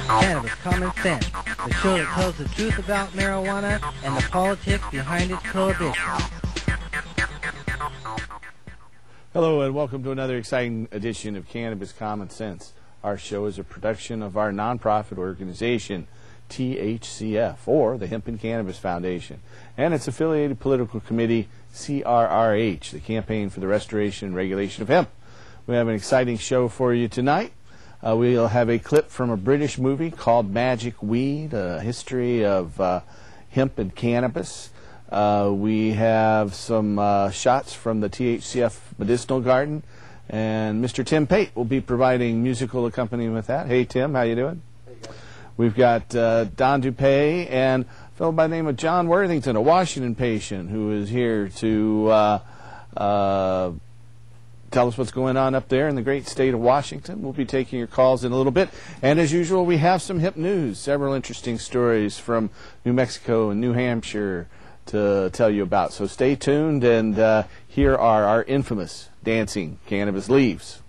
Cannabis Common Sense, the show that tells the truth about marijuana and the politics behind its prohibition. Hello and welcome to another exciting edition of Cannabis Common Sense. Our show is a production of our nonprofit organization, THCF, or the Hemp and Cannabis Foundation, and its affiliated political committee, CRRH, the Campaign for the Restoration and Regulation of Hemp. We have an exciting show for you tonight. We'll have a clip from a British movie called Magic Weed, a history of hemp and cannabis. We have some shots from the THCF Medicinal Garden, and Mr. Tim Pate will be providing musical accompaniment with that. Hey, Tim, how you doing? Hey, guys. We've got Don Dupay and a fellow by the name of John Worthington, a Washington patient, who is here to tell us what's going on up there in the great state of Washington. We'll be taking your calls in a little bit. And as usual, we have some hemp news, several interesting stories from New Mexico and New Hampshire to tell you about. So stay tuned, and here are our infamous dancing cannabis leaves.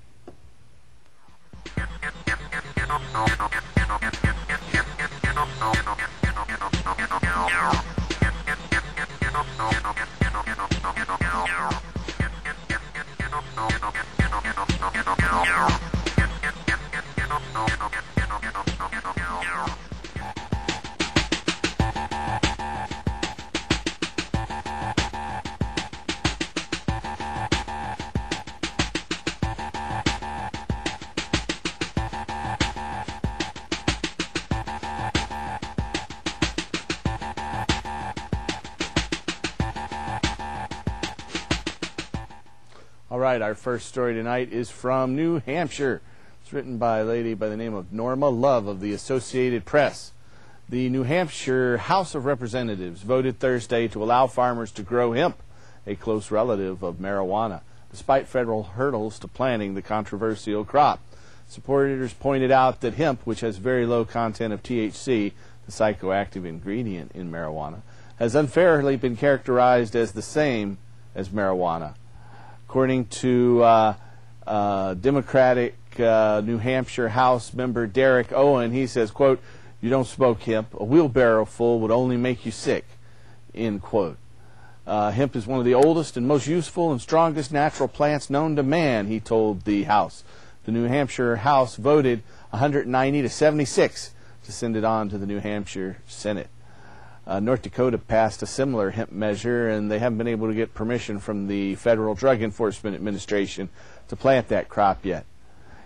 All right, our first story tonight is from New Hampshire. It's written by a lady by the name of Norma Love of the Associated Press. The New Hampshire House of Representatives voted Thursday to allow farmers to grow hemp, a close relative of marijuana, despite federal hurdles to planting the controversial crop. Supporters pointed out that hemp, which has very low content of THC, the psychoactive ingredient in marijuana, has unfairly been characterized as the same as marijuana. According to Democratic New Hampshire House member Derek Owen, he says, quote, "You don't smoke hemp. A wheelbarrow full would only make you sick," end quote. Hemp is one of the oldest and most useful and strongest natural plants known to man, he told the House. The New Hampshire House voted 190 to 76 to send it on to the New Hampshire Senate. North Dakota passed a similar hemp measure, and they haven't been able to get permission from the Federal Drug Enforcement Administration to plant that crop yet.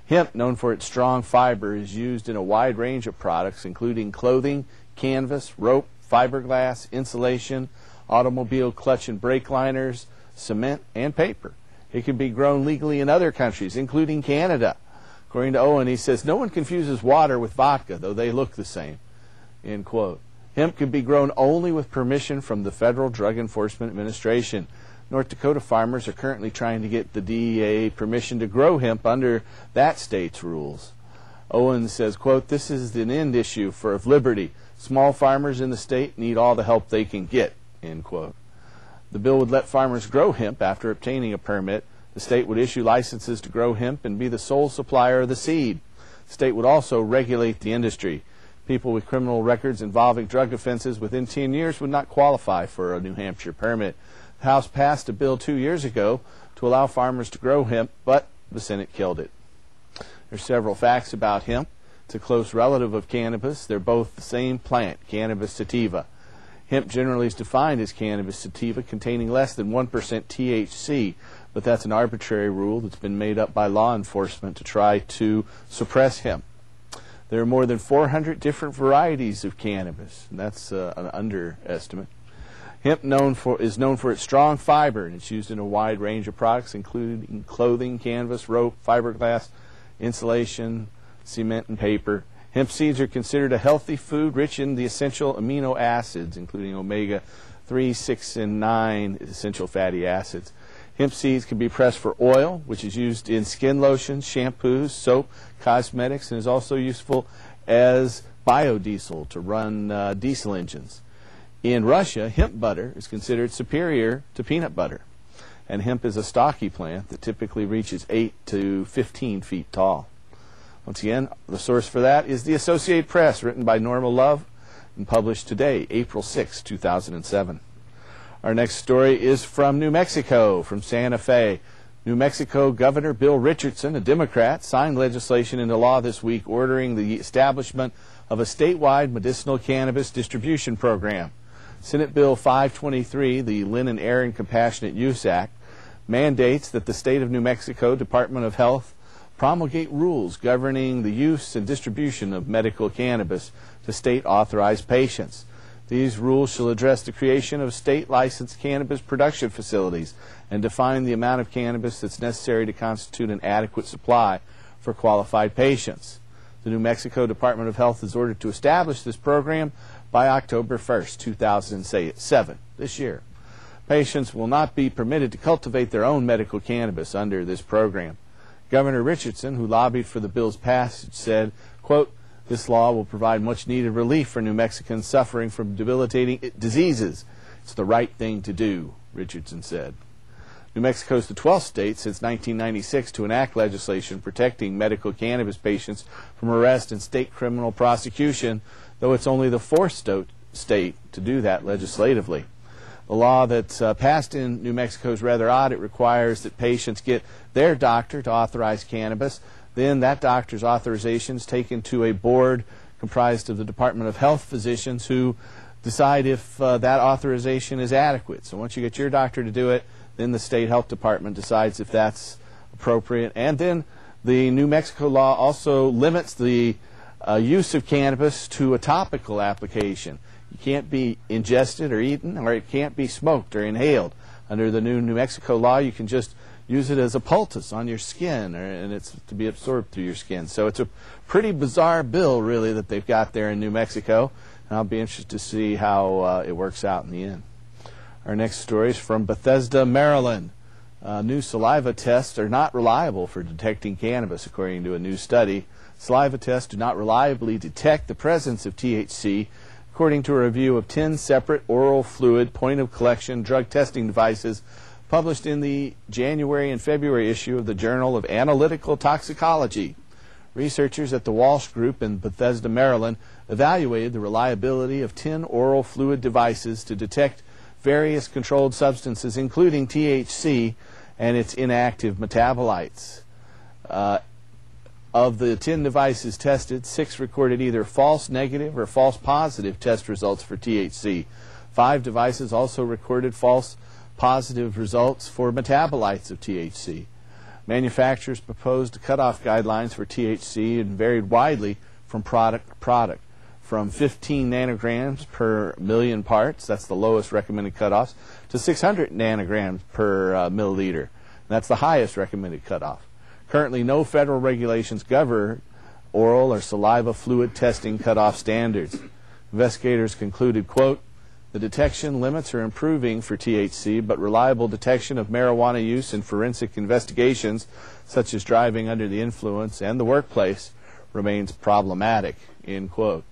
Hemp, known for its strong fiber, is used in a wide range of products, including clothing, canvas, rope, fiberglass, insulation, automobile clutch and brake liners, cement, and paper. It can be grown legally in other countries, including Canada. According to Owen, he says, "No one confuses water with vodka, though they look the same," end quote. Hemp can be grown only with permission from the Federal Drug Enforcement Administration. North Dakota farmers are currently trying to get the DEA permission to grow hemp under that state's rules. Owen says, quote, "This is an end issue of liberty. Small farmers in the state need all the help they can get," end quote. The bill would let farmers grow hemp after obtaining a permit. The state would issue licenses to grow hemp and be the sole supplier of the seed. The state would also regulate the industry. People with criminal records involving drug offenses within 10 years would not qualify for a New Hampshire permit. The House passed a bill 2 years ago to allow farmers to grow hemp, but the Senate killed it. There's several facts about hemp. It's a close relative of cannabis. They're both the same plant, Cannabis sativa. Hemp generally is defined as Cannabis sativa, containing less than 1% THC, but that's an arbitrary rule that's been made up by law enforcement to try to suppress hemp. There are more than 400 different varieties of cannabis, and that's an underestimate. Hemp is known for its strong fiber, and it's used in a wide range of products, including clothing, canvas, rope, fiberglass, insulation, cement, and paper. Hemp seeds are considered a healthy food rich in the essential amino acids, including omega-3, 6, and 9 essential fatty acids. Hemp seeds can be pressed for oil, which is used in skin lotions, shampoos, soap, cosmetics, and is also useful as biodiesel to run diesel engines. In Russia, hemp butter is considered superior to peanut butter. And hemp is a stocky plant that typically reaches 8 to 15 feet tall. Once again, the source for that is the Associated Press, written by Norma Love and published today, April 6, 2007. Our next story is from New Mexico, from Santa Fe. New Mexico Governor Bill Richardson, a Democrat, signed legislation into law this week ordering the establishment of a statewide medicinal cannabis distribution program. Senate Bill 523, the Lynn and Aaron Compassionate Use Act, mandates that the state of New Mexico Department of Health promulgate rules governing the use and distribution of medical cannabis to state-authorized patients. These rules shall address the creation of state-licensed cannabis production facilities and define the amount of cannabis that's necessary to constitute an adequate supply for qualified patients. The New Mexico Department of Health is ordered to establish this program by October 1st, 2007, this year. Patients will not be permitted to cultivate their own medical cannabis under this program. Governor Richardson, who lobbied for the bill's passage, said, quote, "This law will provide much-needed relief for New Mexicans suffering from debilitating diseases. It's the right thing to do," Richardson said. New Mexico is the 12th state since 1996 to enact legislation protecting medical cannabis patients from arrest and state criminal prosecution, though it's only the 4th state to do that legislatively. The law that's passed in New Mexico is rather odd. It requires that patients get their doctor to authorize cannabis. Then that doctor's authorization is taken to a board comprised of the Department of Health physicians who decide if that authorization is adequate. So once you get your doctor to do it, then the state health department decides if that's appropriate. And then the New Mexico law also limits the use of cannabis to a topical application. You can't be ingested or eaten, or it can't be smoked or inhaled. Under the new New Mexico law, you can just use it as a poultice on your skin, and it's to be absorbed through your skin. So it's a pretty bizarre bill, really, that they've got there in New Mexico, and I'll be interested to see how it works out in the end. Our next story is from Bethesda, Maryland. New saliva tests are not reliable for detecting cannabis, according to a new study. Saliva tests do not reliably detect the presence of THC, according to a review of 10 separate oral fluid point-of-collection drug testing devices published in the January and February issue of the Journal of Analytical Toxicology. Researchers at the Walsh Group in Bethesda, Maryland, evaluated the reliability of 10 oral fluid devices to detect various controlled substances, including THC and its inactive metabolites. Of the 10 devices tested, 6 recorded either false negative or false positive test results for THC. 5 devices also recorded false positive results for metabolites of THC. Manufacturers proposed cutoff guidelines for THC and varied widely from product to product, from 15 nanograms per million parts, that's the lowest recommended cutoffs, to 600 nanograms per milliliter. That's the highest recommended cutoff. Currently, no federal regulations govern oral or saliva fluid testing cutoff standards. Investigators concluded, quote, "The detection limits are improving for THC, but reliable detection of marijuana use in forensic investigations, such as driving under the influence and the workplace, remains problematic," end quote.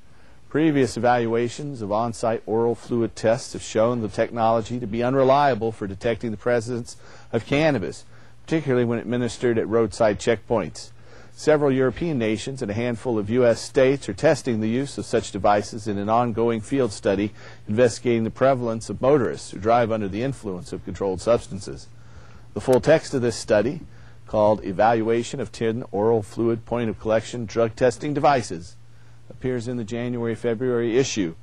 Previous evaluations of on-site oral fluid tests have shown the technology to be unreliable for detecting the presence of cannabis, particularly when administered at roadside checkpoints. Several European nations and a handful of U.S. states are testing the use of such devices in an ongoing field study investigating the prevalence of motorists who drive under the influence of controlled substances. The full text of this study, called Evaluation of 10 Oral Fluid Point-of-Collection Drug Testing Devices, appears in the January-February issue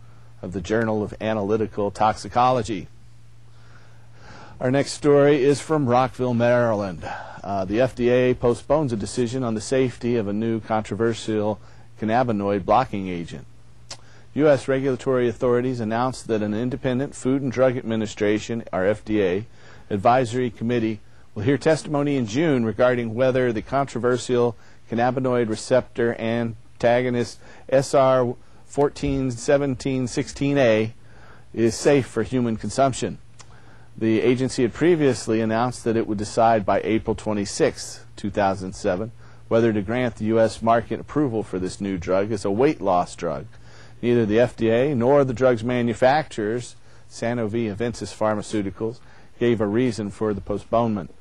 of the Journal of Analytical Toxicology. Our next story is from Rockville, Maryland. The FDA postpones a decision on the safety of a new controversial cannabinoid blocking agent. U.S. regulatory authorities announced that an independent Food and Drug Administration, or FDA, advisory committee will hear testimony in June regarding whether the controversial cannabinoid receptor antagonist SR 141716A is safe for human consumption. The agency had previously announced that it would decide by April 26, 2007, whether to grant the U.S. market approval for this new drug as a weight loss drug. Neither the FDA nor the drug's manufacturers, Sanofi Aventis Pharmaceuticals, gave a reason for the postponement.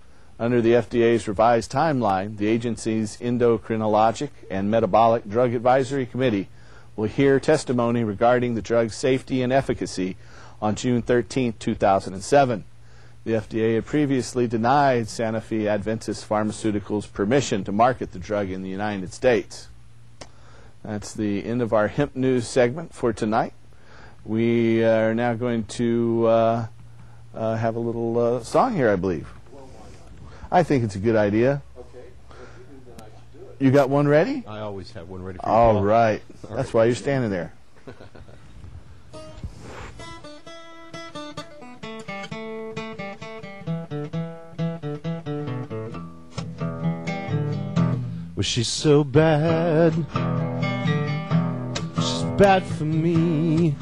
Under the FDA's revised timeline, the agency's Endocrinologic and Metabolic Drug Advisory Committee will hear testimony regarding the drug's safety and efficacy on June 13, 2007. The FDA had previously denied Sanofi Adventis Pharmaceuticals permission to market the drug in the United States. That's the end of our hemp news segment for tonight. We are now going to have a little song here, I believe. I think it's a good idea. Okay. Well, if you do, then I should do it. You got one ready? I always have one ready for you. All right. That's why you're standing there. Well, she's so bad. She's bad for me.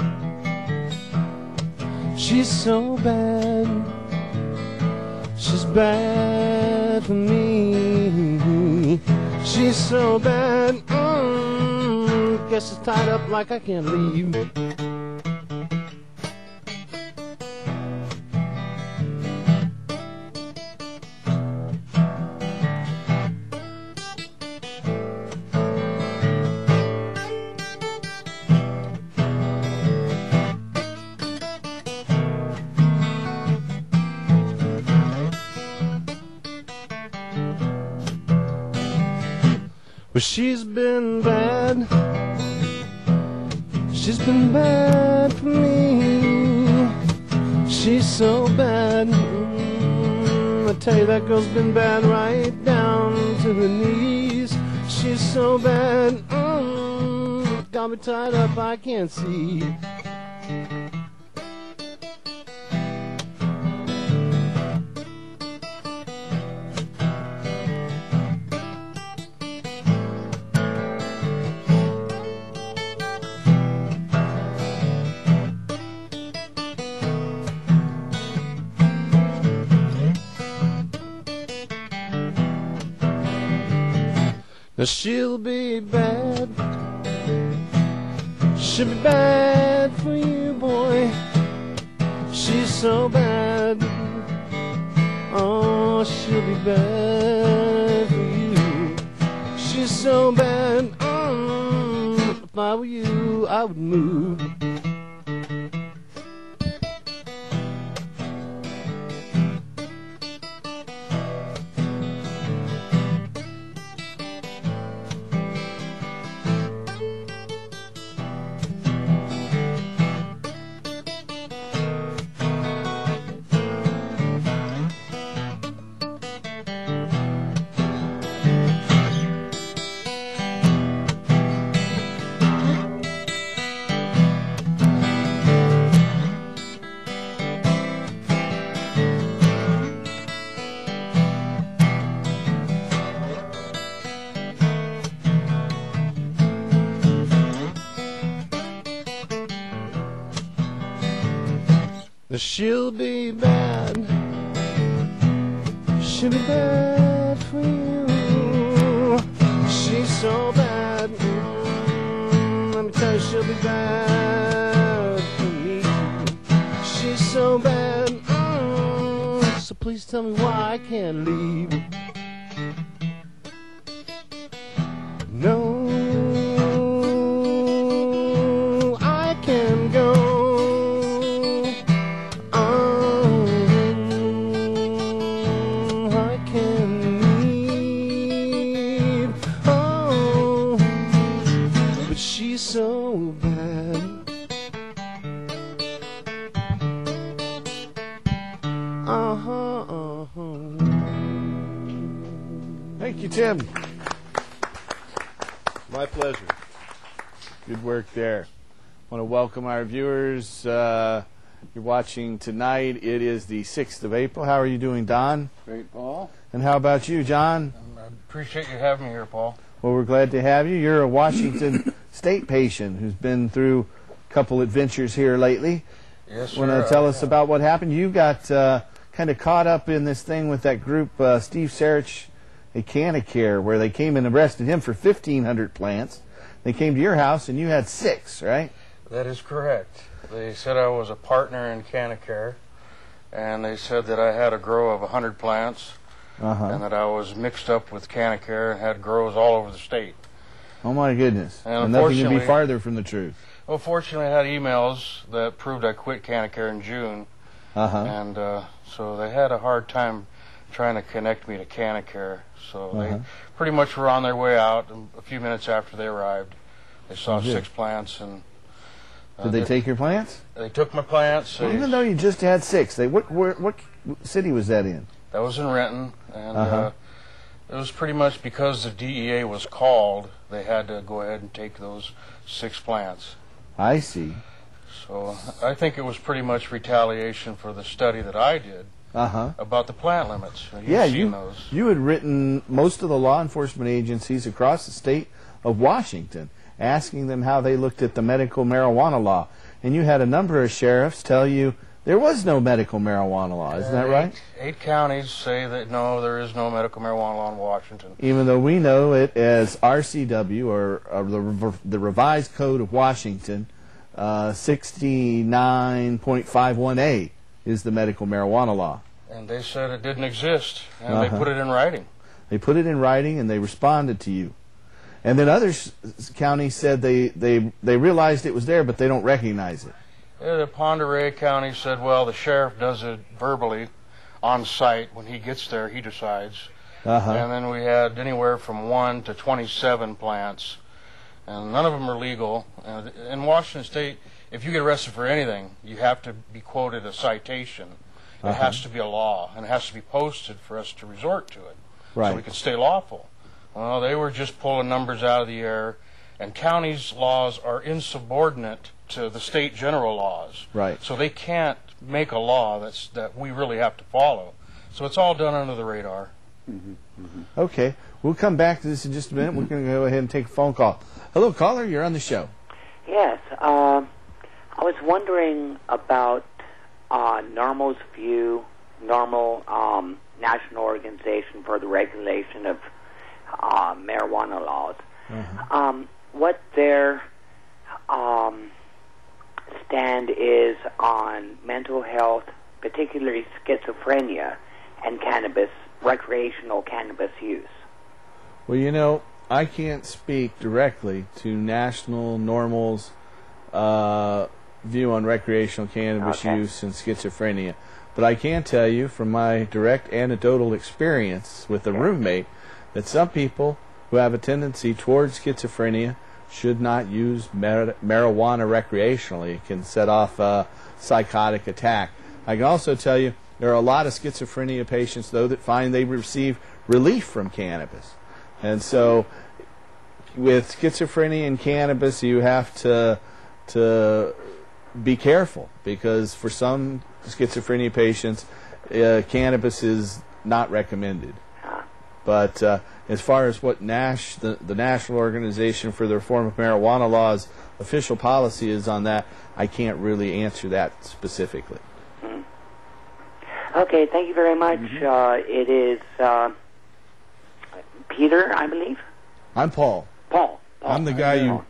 She's so bad. She's bad for me. She's so bad. Guess it's tied up like I can't leave. Well, she's been bad. She's been bad for me. She's so bad. I tell you, that girl's been bad right down to her knees. She's so bad. Got me tied up, I can't see. Now she'll be bad. She'll be bad for you, boy. She's so bad. Oh, she'll be bad for you. She's so bad. If I were you, I would move. She'll be bad. She'll be bad for you. She's so bad. Let me tell you, she'll be bad for me. She's so bad. So please tell me why I can't leave. No, I can't go. So bad. Thank you, Tim. My pleasure. Good work there. I want to welcome our viewers. You're watching tonight. It is the 6th of April. How are you doing, Don? Great, Paul. And how about you, John? I appreciate you having me here, Paul. Well, we're glad to have you. You're a Washington State patient who's been through a couple adventures here lately. Yes, sir. Want to tell us about what happened? You got kind of caught up in this thing with that group, Steve Sarich, a Cannabis, where they came and arrested him for 1,500 plants. They came to your house and you had 6, right? That is correct. They said I was a partner in Cannabis, and they said that I had a grow of 100 plants. and that I was mixed up with Canacare and had grows all over the state. Oh my goodness! And nothing could be unfortunately- farther from the truth. Well, fortunately, I had emails that proved I quit Canacare in June, and so they had a hard time trying to connect me to Canacare. So they pretty much were on their way out. And a few minutes after they arrived, they saw 6 plants, and Did they take your plants? they took my plants. Well, even though you just had 6, what city was that in? That was in Renton, and it was pretty much because the DEA was called, they had to go ahead and take those 6 plants. I see. So I think it was pretty much retaliation for the study that I did about the plant limits. You've seen those. You had written most of the law enforcement agencies across the state of Washington, asking them how they looked at the medical marijuana law. And you had a number of sheriffs tell you there was no medical marijuana law. Isn't that right? 8 counties say that no, there is no medical marijuana law in Washington. Even though we know it as RCW, or the Revised Code of Washington, 69.51A is the medical marijuana law. And they said it didn't exist, and they put it in writing. They put it in writing, and they responded to you. And then other counties said they realized it was there, but they don't recognize it. The Ponderay County said, well, the sheriff does it verbally on site. When he gets there, he decides. And then we had anywhere from 1 to 27 plants, and none of them are legal. And in Washington State, if you get arrested for anything, you have to be quoted a citation. It has to be a law, and it has to be posted for us to resort to it, so we can stay lawful. Well, they were just pulling numbers out of the air, and counties' laws are insubordinate to the state general laws. Right. So they can't make a law that we really have to follow. So it's all done under the radar. Okay. We'll come back to this in just a minute. We're going to go ahead and take a phone call. Hello, caller. You're on the show. Yes. I was wondering about NORML's view, NORML, National Organization for the Regulation of Marijuana Laws, what their stand is on mental health, particularly schizophrenia, and cannabis, recreational cannabis use. Well, you know, I can't speak directly to National NORML's view on recreational cannabis use and schizophrenia, but I can tell you from my direct anecdotal experience with a roommate that some people who have a tendency towards schizophrenia should not use marijuana recreationally. It can set off a psychotic attack. I can also tell you there are a lot of schizophrenia patients, though, that find they receive relief from cannabis. And so with schizophrenia and cannabis, you have to be careful, because for some schizophrenia patients, cannabis is not recommended. But as far as what the National Organization for the Reform of Marijuana Law's official policy is on that, I can't really answer that specifically. Okay, thank you very much. It is Peter, I believe. I'm Paul. Paul. I'm the guy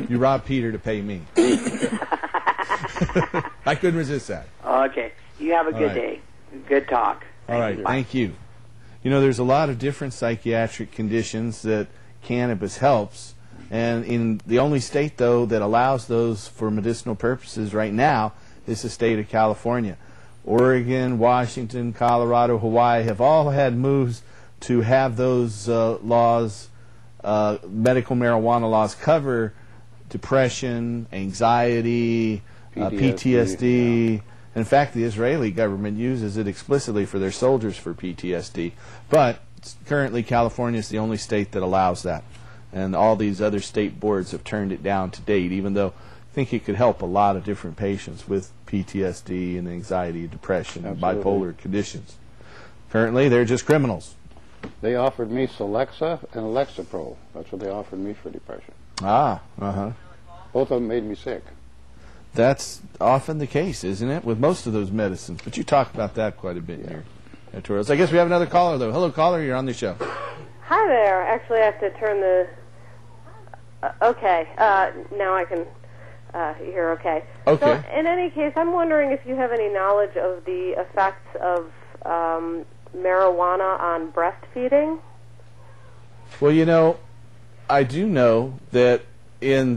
you robbed Peter to pay me. I couldn't resist that. Okay. You have a good day. Good talk. All right. Thank you. You know, there's a lot of different psychiatric conditions that cannabis helps, and in the only state, though, that allows those for medicinal purposes right now is the state of California. Oregon, Washington, Colorado, Hawaii have all had moves to have those laws, medical marijuana laws, cover depression, anxiety, PTSD. In fact, the Israeli government uses it explicitly for their soldiers for PTSD. But currently, California is the only state that allows that. And all these other state boards have turned it down to date, even though I think it could help a lot of different patients with PTSD and anxiety, depression, and bipolar conditions. Currently, they're just criminals. They offered me Celexa and Lexapro. That's what they offered me for depression. Both of them made me sick. That's often the case, isn't it, with most of those medicines? But you talk about that quite a bit here, Torres. I guess we have another caller, though. Hello, caller. You're on the show. Hi there. Actually, I have to turn the... okay. Now I can hear okay. Okay. So, in any case, I'm wondering if you have any knowledge of the effects of marijuana on breastfeeding? Well, you know, I do know that in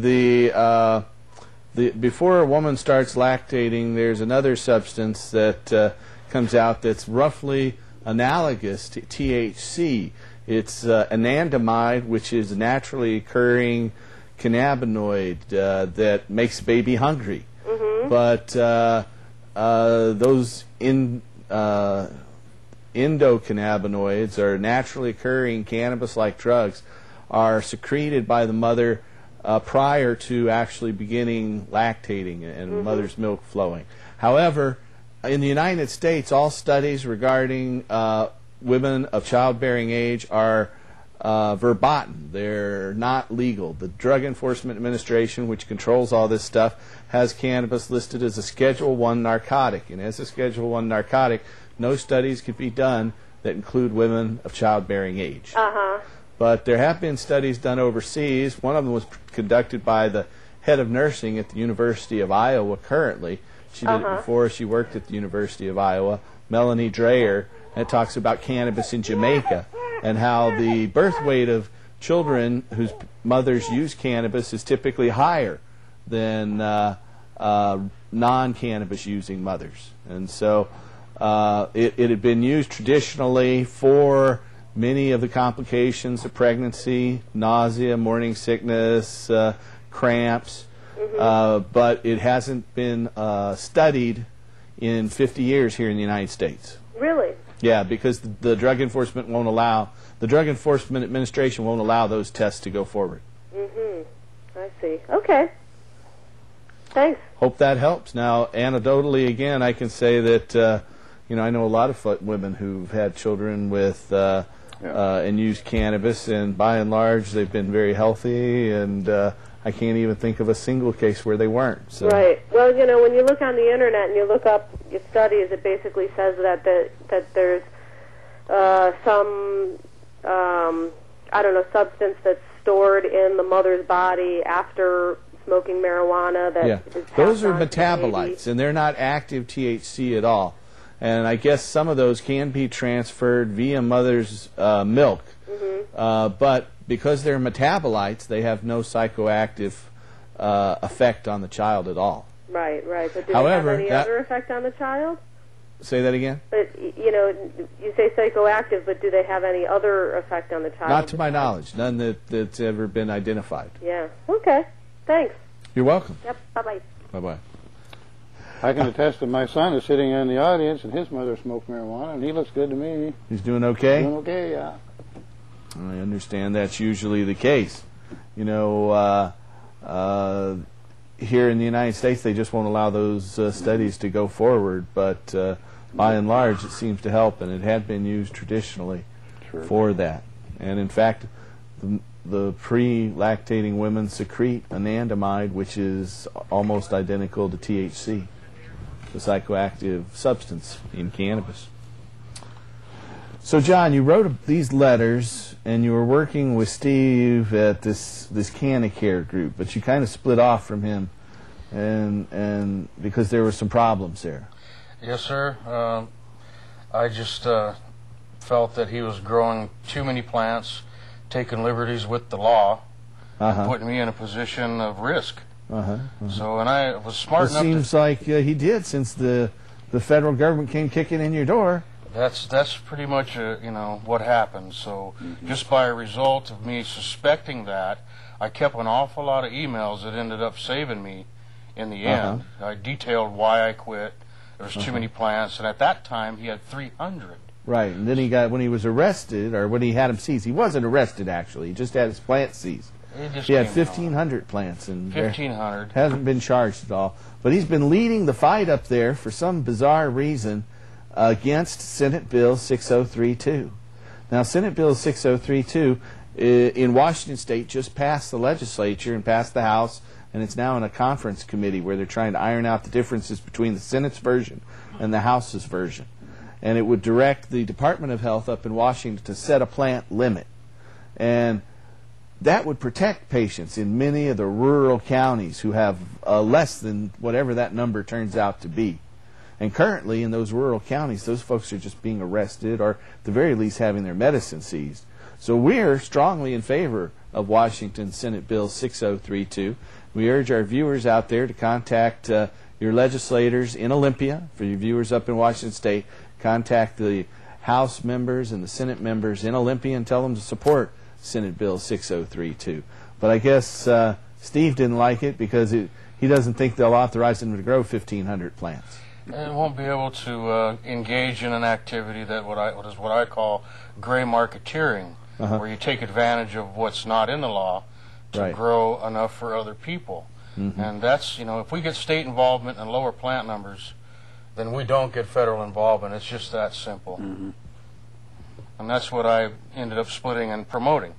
before a woman starts lactating, there's another substance that comes out that's roughly analogous to THC. It's anandamide, which is a naturally occurring cannabinoid that makes baby hungry. Mm-hmm. But those endocannabinoids, or naturally occurring cannabis-like drugs, are secreted by the mother prior to actually beginning lactating and mother's milk flowing. However, in the United States, all studies regarding women of childbearing age are verboten. They're not legal. The Drug Enforcement Administration, which controls all this stuff, has cannabis listed as a Schedule I narcotic. And as a Schedule I narcotic, no studies could be done that include women of childbearing age. But there have been studies done overseas. One of them was conducted by the head of nursing at the University of Iowa currently. She did it before she worked at the University of Iowa, Melanie Dreyer, and it talks about cannabis in Jamaica and how the birth weight of children whose mothers use cannabis is typically higher than non-cannabis using mothers. And so it had been used traditionally for many of the complications of pregnancy, nausea, morning sickness, cramps, but it hasn't been studied in 50 years here in the United States. Really? Yeah, because the Drug Enforcement won't allow, the Drug Enforcement Administration won't allow those tests to go forward. I see. Okay. Thanks. Hope that helps. Now, anecdotally, again, I can say that, you know, I know a lot of women who've had children with and used cannabis, and by and large, they've been very healthy, and I can't even think of a single case where they weren't. So. Right. Well, you know, when you look on the internet and you look up your studies, it basically says that there's some I don't know, substance that's stored in the mother's body after smoking marijuana. Those are metabolites, and they're not active THC at all. And I guess some of those can be transferred via mother's milk, but because they're metabolites, they have no psychoactive effect on the child at all. Right. But do However, they have any other effect on the child? Say that again? But, you know, you say psychoactive, but do they have any other effect on the child? Not to my knowledge. None that's ever been identified. Yeah. Okay. Thanks. You're welcome. Yep. Bye-bye. Bye-bye. I can attest that my son is sitting in the audience, and his mother smoked marijuana, and he looks good to me. He's doing okay? Doing okay, yeah. I understand that's usually the case. You know, here in the United States, they just won't allow those studies to go forward, but by and large, it seems to help, and it had been used traditionally for that. And in fact, the pre-lactating women secrete anandamide, which is almost identical to THC, the psychoactive substance in cannabis. So, John, you wrote these letters, and you were working with Steve at this CannaCare group, but you kind of split off from him, and because there were some problems there. Yes, sir. I just felt that he was growing too many plants, taking liberties with the law, putting me in a position of risk. So, and I was smart enough. It seems like he did, since the federal government came kicking in your door. That's pretty much you know, what happened. So just by a result of me suspecting that, I kept an awful lot of emails that ended up saving me in the end. I detailed why I quit. There was too many plants, and at that time he had 300. Right, and then when he was arrested, or when he had him seized, he wasn't arrested actually. He just had his plants seized. He had 1,500 plants, and 1,500 hasn't been charged at all. But he's been leading the fight up there for some bizarre reason against Senate Bill 6032. Now, Senate Bill 6032 in Washington State just passed the legislature and passed the House, and it's now in a conference committee where they're trying to iron out the differences between the Senate's version and the House's version. And it would direct the Department of Health up in Washington to set a plant limit. And that would protect patients in many of the rural counties who have less than whatever that number turns out to be. And currently in those rural counties, those folks are just being arrested or at the very least having their medicine seized. So we're strongly in favor of Washington Senate Bill 6032. We urge our viewers out there to contact your legislators in Olympia. For your viewers up in Washington State, contact the House members and the Senate members in Olympia and tell them to support Senate Bill 6032. But I guess Steve didn't like it because he doesn't think they'll authorize them to grow 1,500 plants. It won't be able to engage in an activity that what I call gray marketeering, where you take advantage of what's not in the law to grow enough for other people. And that's, if we get state involvement and lower plant numbers, then we don't get federal involvement. It's just that simple. And that's what I ended up splitting and promoting.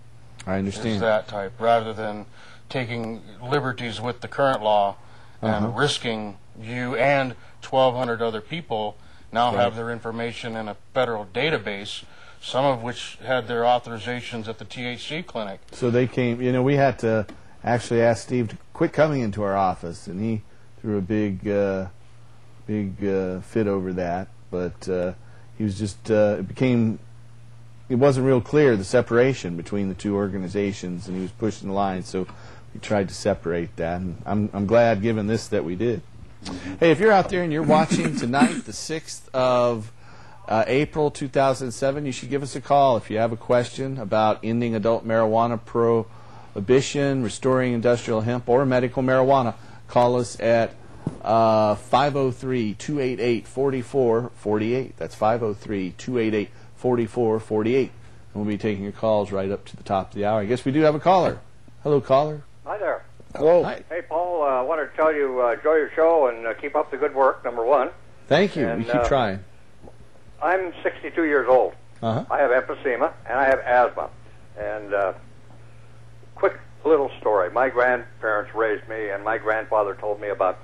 I understand. Is that type, rather than taking liberties with the current law and risking you and 1,200 other people now have their information in a federal database, some of which had their authorizations at the THC clinic. So they came, we had to actually ask Steve to quit coming into our office, and he threw a big fit over that. But he was just, it wasn't real clear, the separation between the two organizations, and he was pushing the line, so we tried to separate that. And I'm glad, given this, that we did. Hey, if you're out there and you're watching tonight, the 6th of April 2007, you should give us a call if you have a question about ending adult marijuana prohibition, restoring industrial hemp, or medical marijuana. Call us at 503-288-4448. That's 503-288-4448. And we'll be taking your calls right up to the top of the hour. I guess we do have a caller. Hello, caller. Hi there. Hello. Hi. Hey, Paul, I wanted to tell you, enjoy your show and keep up the good work, number one. Thank you. And, we keep trying. I'm 62 years old. I have emphysema, and I have asthma. And quick little story. My grandparents raised me, and my grandfather told me about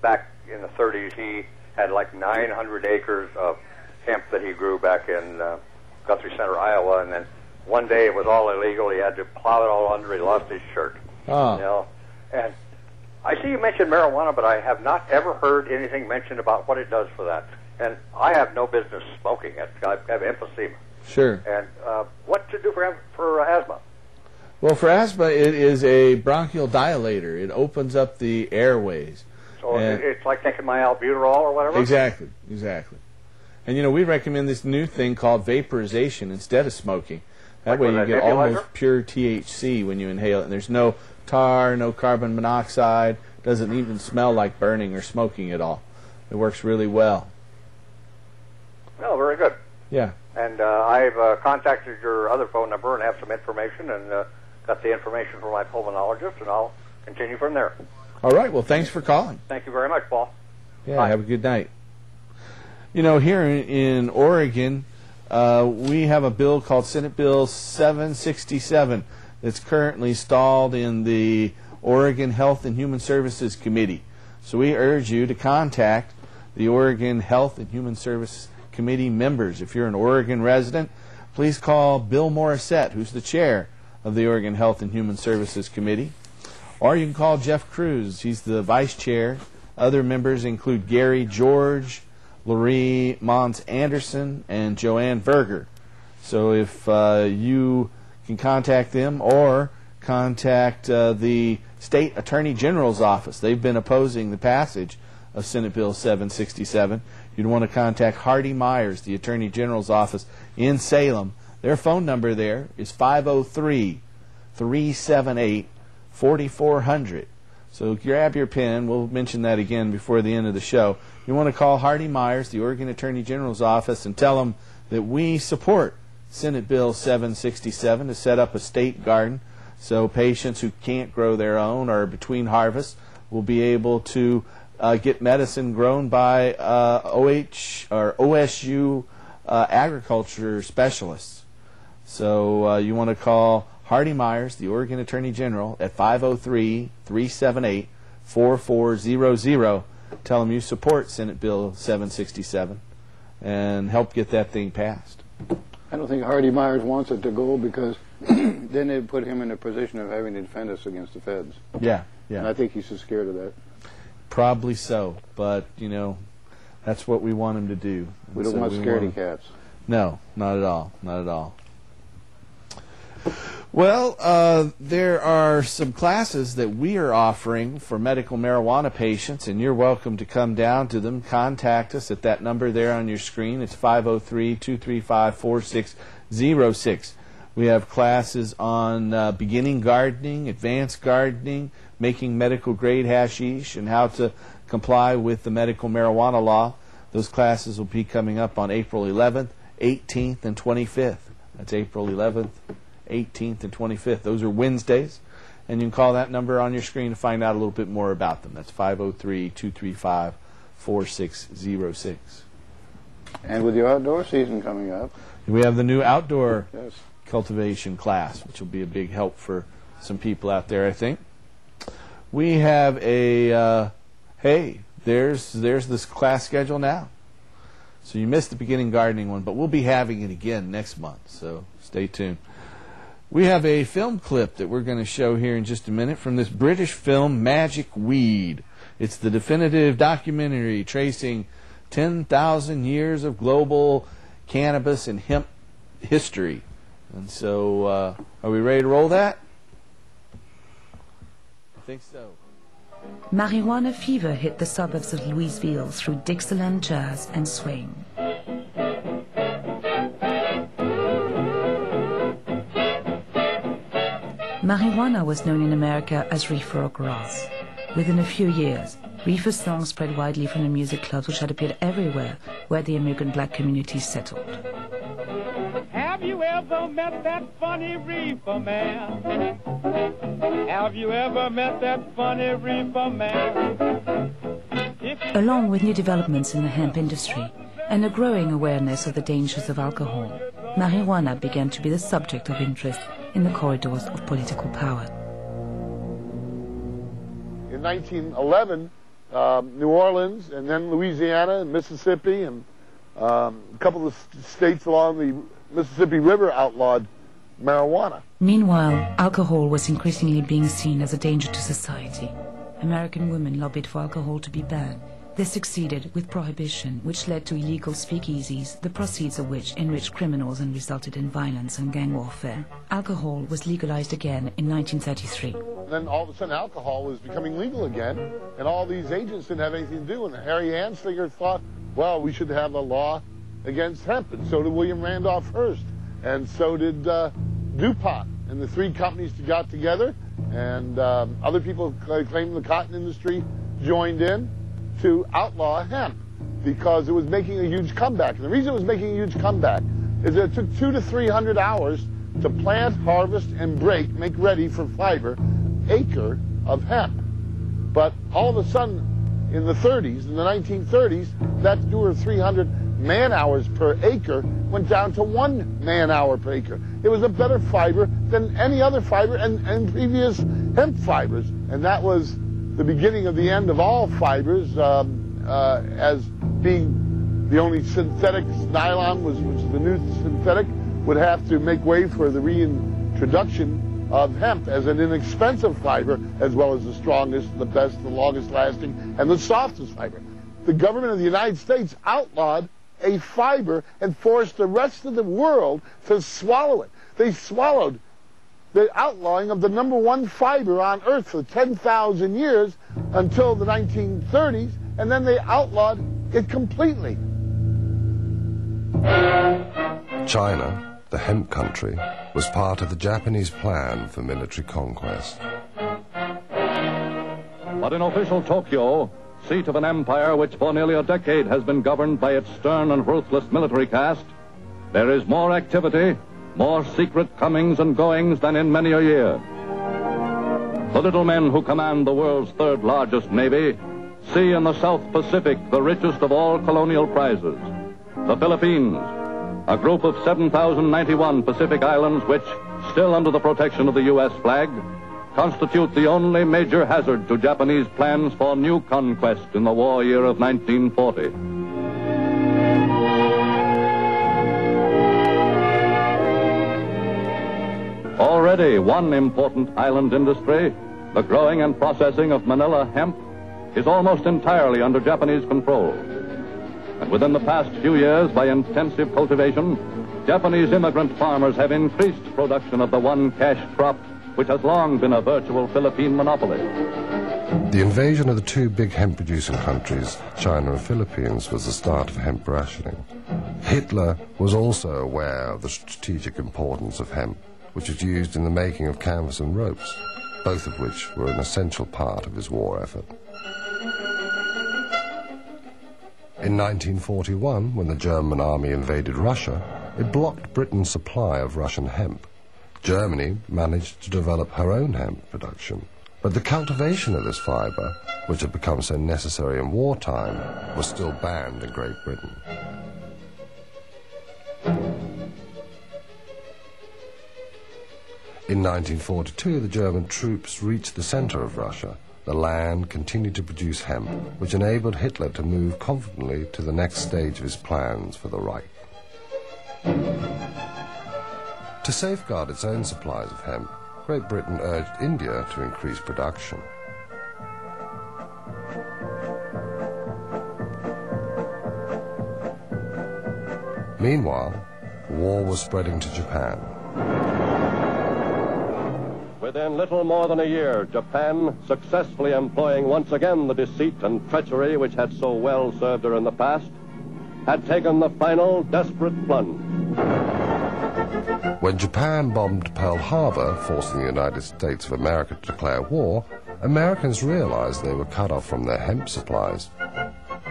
back in the 30s, he had like 900 acres of hemp that he grew back in Guthrie Center, Iowa, and then one day it was all illegal. He had to plow it all under. He lost his shirt. And I see you mentioned marijuana, but I have not ever heard anything mentioned about what it does for that. And I have no business smoking it. I have emphysema. Sure. And what to do for asthma? Well, for asthma, it is a bronchial dilator. It opens up the airways. So it's like taking my albuterol or whatever? Exactly. And, we recommend this new thing called vaporization instead of smoking. That way you get almost pure THC when you inhale it. And there's no tar, no carbon monoxide. Doesn't even smell like burning or smoking at all. It works really well. Oh, very good. Yeah. And I've contacted your other phone number and have some information and got the information from my pulmonologist, and I'll continue from there. All right. Well, thanks for calling. Thank you very much, Paul. Yeah, Bye. Have a good night. Here in Oregon, we have a bill called Senate Bill 767 that's currently stalled in the Oregon Health and Human Services Committee. So we urge you to contact the Oregon Health and Human Services Committee members. If you're an Oregon resident, please call Bill Morissette, who's the chair of the Oregon Health and Human Services Committee. Or you can call Jeff Cruz. He's the vice chair. Other members include Gary George, Laurie Mons Anderson, and Joanne Berger. So if you can contact them or contact the State Attorney General's office. They've been opposing the passage of Senate Bill 767. You'd want to contact Hardy Myers, the Attorney General's office in Salem. Their phone number there is 503-378-4400. So grab your pen. We'll mention that again before the end of the show. You want to call Hardy Myers, the Oregon Attorney General's office, and tell them that we support Senate Bill 767 to set up a state garden so patients who can't grow their own or between harvests will be able to get medicine grown by OSU agriculture specialists. So you want to call Hardy Myers, the Oregon Attorney General, at 503-378-4400. Tell them you support Senate Bill 767 and help get that thing passed. I don't think Hardy Myers wants it to go because then they'd put him in a position of having to defend us against the feds. Yeah. And I think he's just scared of that. Probably so, but That's what we want them to do. We don't want scaredy cats. No, not at all. Not at all. Well, there are some classes that we are offering for medical marijuana patients, and you're welcome to come down to them. Contact us at that number there on your screen. It's 503-235-4606. We have classes on beginning gardening, advanced gardening, making medical-grade hashish, and how to comply with the medical marijuana law. Those classes will be coming up on April 11th, 18th, and 25th. That's April 11th, 18th, and 25th. Those are Wednesdays, and you can call that number on your screen to find out a little bit more about them. That's 503-235-4606. And with your outdoor season coming up, we have the new outdoor cultivation class, which will be a big help for some people out there, I think. We have a, hey, there's this class schedule now. So you missed the beginning gardening one, but we'll be having it again next month, so stay tuned. We have a film clip that we're going to show here in just a minute from this British film, Magic Weed. It's the definitive documentary tracing 10,000 years of global cannabis and hemp history. And so, are we ready to roll that? I think so. Marijuana fever hit the suburbs of Louisville through Dixieland jazz and swing. Marijuana was known in America as reefer or grass. Within a few years, reefer songs spread widely from the music clubs which had appeared everywhere where the immigrant black community settled. Have you ever met that funny reefer man? Have you ever met that funny reefer man? Along with new developments in the hemp industry and a growing awareness of the dangers of alcohol, marijuana began to be the subject of interest in the corridors of political power. In 1911, New Orleans, and then Louisiana and Mississippi, and a couple of states along the Mississippi River outlawed marijuana. Meanwhile, alcohol was increasingly being seen as a danger to society. American women lobbied for alcohol to be banned. They succeeded with prohibition, which led to illegal speakeasies, the proceeds of which enriched criminals and resulted in violence and gang warfare. Alcohol was legalized again in 1933. Then all of a sudden alcohol was becoming legal again, and all these agents didn't have anything to do, and Harry Anslinger thought, well, we should have a law against hemp, and so did William Randolph Hearst, and so did DuPont, and the three companies got together, and other people claimed the cotton industry joined in to outlaw hemp because it was making a huge comeback. And the reason it was making a huge comeback is that it took 200 to 300 hours to plant, harvest, and make ready for fiber, acre of hemp. But all of a sudden, in the 30s, in the 1930s, that 200 or 300 man-hours per acre went down to 1 man-hour per acre. It was a better fiber than any other fiber and previous hemp fibers. And that was the beginning of the end of all fibers, as being the only synthetic. Nylon which is the new synthetic, would have to make way for the reintroduction of hemp as an inexpensive fiber, as well as the strongest, the best, the longest lasting, and the softest fiber. The government of the United States outlawed a fiber and forced the rest of the world to swallow it. They swallowed the outlawing of the #1 fiber on Earth for 10,000 years until the 1930s, and then they outlawed it completely. China, the hemp country, was part of the Japanese plan for military conquest. But in official Tokyo, seat of an empire which for nearly a decade has been governed by its stern and ruthless military caste, there is more activity, more secret comings and goings than in many a year. The little men who command the world's third largest navy see in the South Pacific the richest of all colonial prizes. The Philippines, a group of 7,091 Pacific islands which, still under the protection of the U.S. flag, constitute the only major hazard to Japanese plans for new conquest in the war year of 1940. Already one important island industry, the growing and processing of Manila hemp, is almost entirely under Japanese control. And within the past few years, by intensive cultivation, Japanese immigrant farmers have increased production of the one cash crop which has long been a virtual Philippine monopoly. The invasion of the two big hemp-producing countries, China and Philippines, was the start of hemp rationing. Hitler was also aware of the strategic importance of hemp, which was used in the making of canvas and ropes, both of which were an essential part of his war effort. In 1941, when the German army invaded Russia, it blocked Britain's supply of Russian hemp. Germany managed to develop her own hemp production, but the cultivation of this fibre, which had become so necessary in wartime, was still banned in Great Britain. In 1942, the German troops reached the centre of Russia. The land continued to produce hemp, which enabled Hitler to move confidently to the next stage of his plans for the Reich. To safeguard its own supplies of hemp, Great Britain urged India to increase production. Meanwhile, war was spreading to Japan. Within little more than a year, Japan, successfully employing once again the deceit and treachery which had so well served her in the past, had taken the final desperate plunge. When Japan bombed Pearl Harbor, forcing the United States of America to declare war, Americans realized they were cut off from their hemp supplies.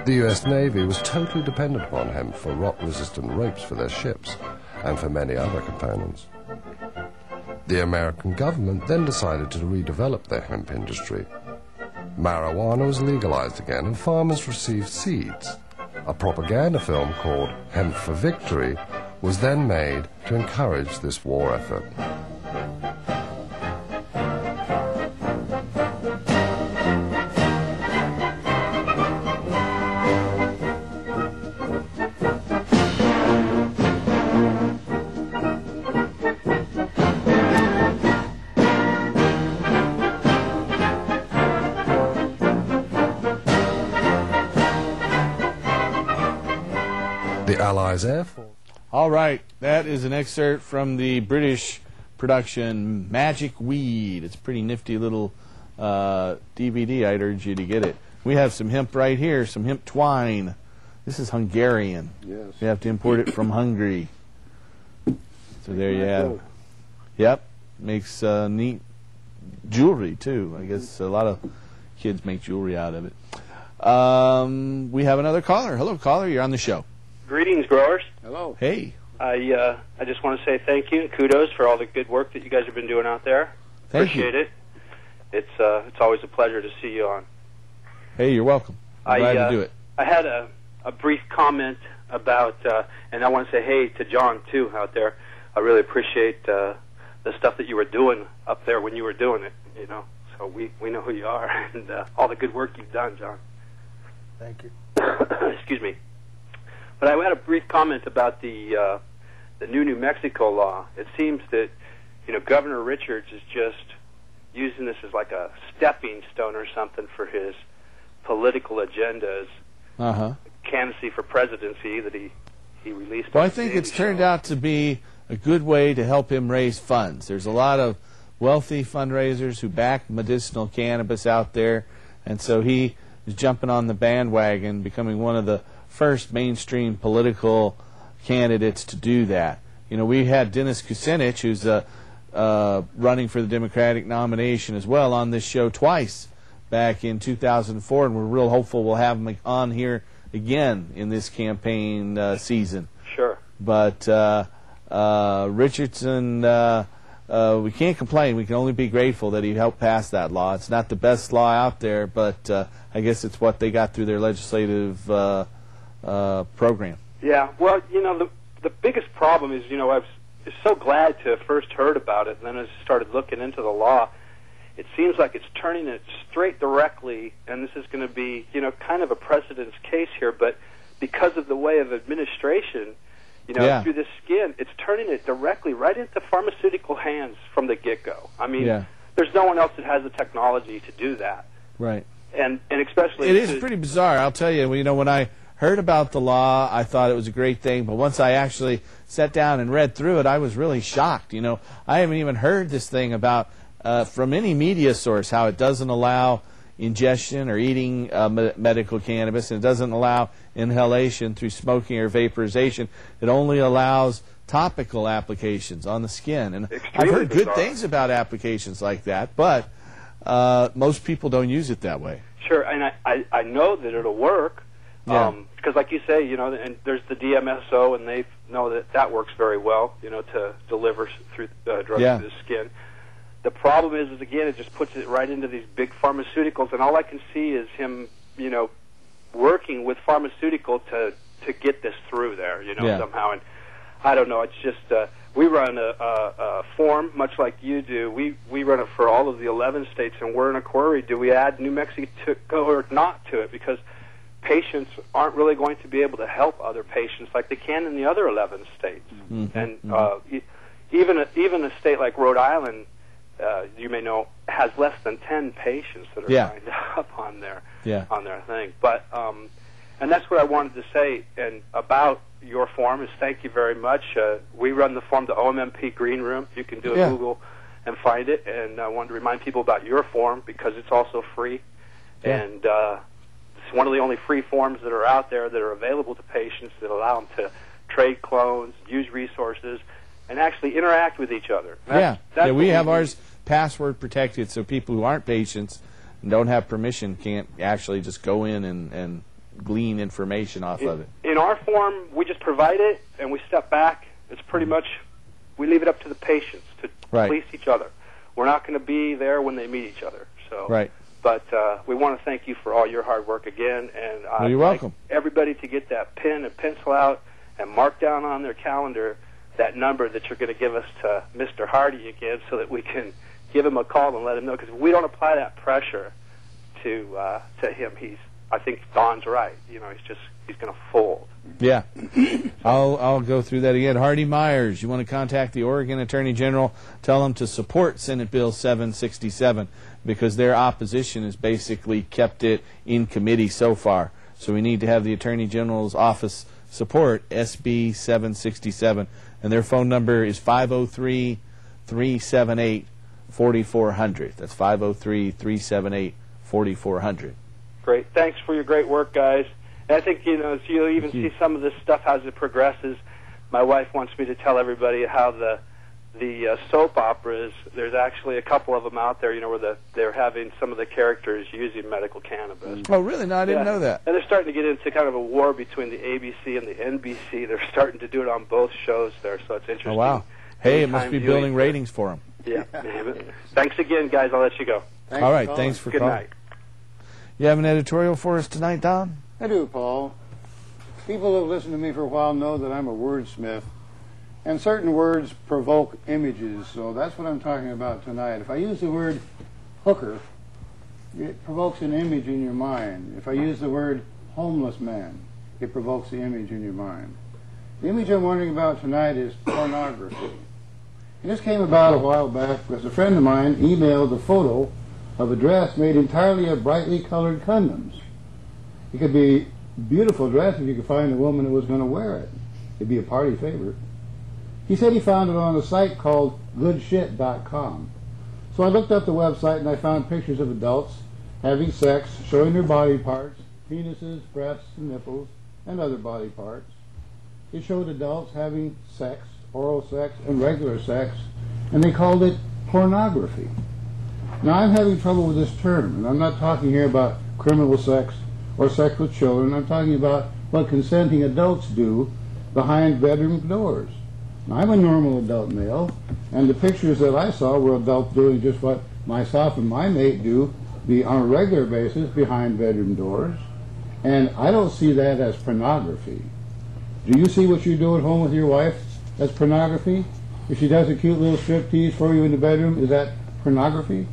The U.S. Navy was totally dependent upon hemp for rot-resistant ropes for their ships and for many other components. The American government then decided to redevelop their hemp industry. Marijuana was legalized again and farmers received seeds. A propaganda film called Hemp for Victory was then made to encourage this war effort. The Allies' Air Force. All right, that is an excerpt from the British production Magic Weed. It's a pretty nifty little DVD. I'd urge you to get it. We have some hemp right here, some hemp twine. This is Hungarian. Yes. We have to import it from Hungary. So there you have it. Yep, makes neat jewelry too. I guess a lot of kids make jewelry out of it. We have another caller. Hello, caller. You're on the show. Greetings, growers. Hello. Hey. I just want to say thank you and kudos for all the good work that you guys have been doing out there. Appreciate it. It's always a pleasure to see you on. Hey, you're welcome. I'm glad to do it. I had a brief comment about, and I want to say hey to John too out there. I really appreciate the stuff that you were doing up there when you were doing it. You know, so we know who you are and all the good work you've done, John. Thank you. Excuse me. But I had a brief comment about the New Mexico law. It seems that, you know, Governor Richards is just using this as like a stepping stone or something for his political agendas. Candidacy for presidency that he released. Well, I think it's turned out to be a good way to help him raise funds. There's a lot of wealthy fundraisers who back medicinal cannabis out there, and so he is jumping on the bandwagon, becoming one of the first mainstream political candidates to do that. You know, we had Dennis Kucinich, who's running for the Democratic nomination as well, on this show twice back in 2004, and we're real hopeful we'll have him on here again in this campaign season. Sure. But Richardson, we can't complain. We can only be grateful that he helped pass that law. It's not the best law out there, but I guess it's what they got through their legislative program. Yeah, well, you know, the biggest problem is, you know, I was so glad to have first heard about it, and then I started looking into the law. It seems like it's turning it straight directly, and this is going to be, you know, kind of a precedence case here, but because of the way of administration, you know, through the skin, it's turning it directly right into pharmaceutical hands from the get-go. I mean, there's no one else that has the technology to do that. Right. And especially... It is pretty bizarre, I'll tell you. You know, when I heard about the law, I thought it was a great thing, but once I actually sat down and read through it, I was really shocked. You know, I haven't even heard this thing about from any media source how it doesn't allow ingestion or eating medical cannabis, and it doesn't allow inhalation through smoking or vaporization. It only allows topical applications on the skin. And I've heard good things about applications like that, but most people don't use it that way. Sure, and I know that it'll work, because like you say, you know, and there's the DMSO, and they know that that works very well, you know, to deliver through drugs to the skin. The problem is again, it just puts it right into these big pharmaceuticals, and all I can see is him, you know, working with pharmaceutical to get this through there, you know, somehow. And I don't know, it's just we run a form much like you do. We run it for all of the 11 states, and we're in a query: do we add New Mexico or not to it? Because patients aren't really going to be able to help other patients like they can in the other 11 states. And even a state like Rhode Island, you may know, has less than 10 patients that are signed up on their thing. But and that's what I wanted to say. And about your form is thank you very much. We run the form, the OMMP Green Room. You can do a Google and find it. And I wanted to remind people about your form because it's also free. And it's one of the only free forms that are out there that are available to patients that allow them to trade clones, use resources, and actually interact with each other. That's we have ours password protected, so people who aren't patients and don't have permission can't actually just go in and glean information off of it. In our form, we just provide it and we step back. It's pretty much, we leave it up to the patients to police each other. We're not going to be there when they meet each other. So, but we want to thank you for all your hard work again, and I'd like everybody to get that pen and pencil out and mark down on their calendar that number that you're going to give us to Mr. Hardy again, so that we can give him a call and let him know. Because if we don't apply that pressure to him, I think Don's right. You know, he's going to fold. Yeah, I'll go through that again. Hardy Myers, you want to contact the Oregon Attorney General, tell them to support Senate Bill 767 because their opposition has basically kept it in committee so far. So we need to have the Attorney General's office support SB 767, and their phone number is 503-378-4400. That's 503-378-4400. Great. Thanks for your great work, guys. And I think, you know, as you'll even see some of this stuff as it progresses, my wife wants me to tell everybody how the soap operas, there's actually a couple of them out there, you know, where they're having some of the characters using medical cannabis. Oh, really? No, I didn't know that. And they're starting to get into kind of a war between the ABC and the NBC. They're starting to do it on both shows there, so it's interesting. Oh, wow. Hey, it must be building ratings for them. Yeah. Thanks again, guys. I'll let you go. All right, thanks for calling. Good night. You have an editorial for us tonight, Don? I do, Paul. People who have listened to me for a while know that I'm a wordsmith, and certain words provoke images, so that's what I'm talking about tonight. If I use the word hooker, it provokes an image in your mind. If I use the word homeless man, it provokes the image in your mind. The image I'm wondering about tonight is pornography. And this came about a while back because a friend of mine emailed a photo of a dress made entirely of brightly colored condoms. It could be a beautiful dress if you could find a woman who was going to wear it. It'd be a party favorite. He said he found it on a site called goodshit.com. So I looked up the website and I found pictures of adults having sex, showing their body parts, penises, breasts, and nipples, and other body parts. It showed adults having sex, oral sex, and regular sex, and they called it pornography. Now I'm having trouble with this term, and I'm not talking here about criminal sex or sex with children. I'm talking about what consenting adults do behind bedroom doors. Now, I'm a normal adult male, and the pictures that I saw were adults doing just what myself and my mate do on a regular basis behind bedroom doors, and I don't see that as pornography. Do you see what you do at home with your wife as pornography? If she does a cute little striptease for you in the bedroom, is that pornography?